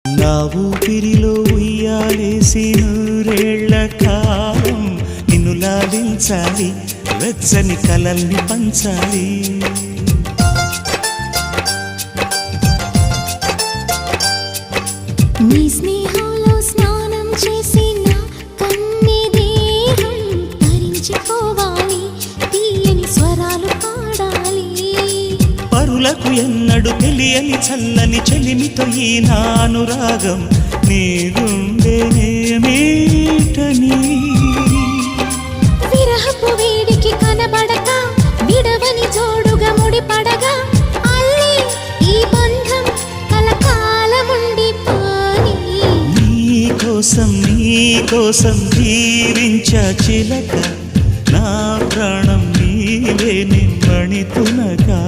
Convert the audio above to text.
నా ఊపిరిలో ఉయ్యాలేసి నూరేళ్ల కాలం నిన్ను లాలించాలి, వెచ్చని కలల్ని పంచాలి. నీ స్నేహంలో స్నానం చేసి నా కన్ని దేహం తరించిపోవాలి, తీయని స్వరాలు పాడాలి. పరులకు ఎన్నడు తెలియని చల్లని చెలిమితో ఈ నా అనురాగం నీ గుండెనేమేటని. విరహపు వేడికి కనబడక విడవని జోడుగా ముడిపడగా అల్లే ఈ బంధం కలకాలముండిపోని. నీకోసం జీవించా చిలక, నా ప్రాణం నీవే నిమ్మణి తునగా.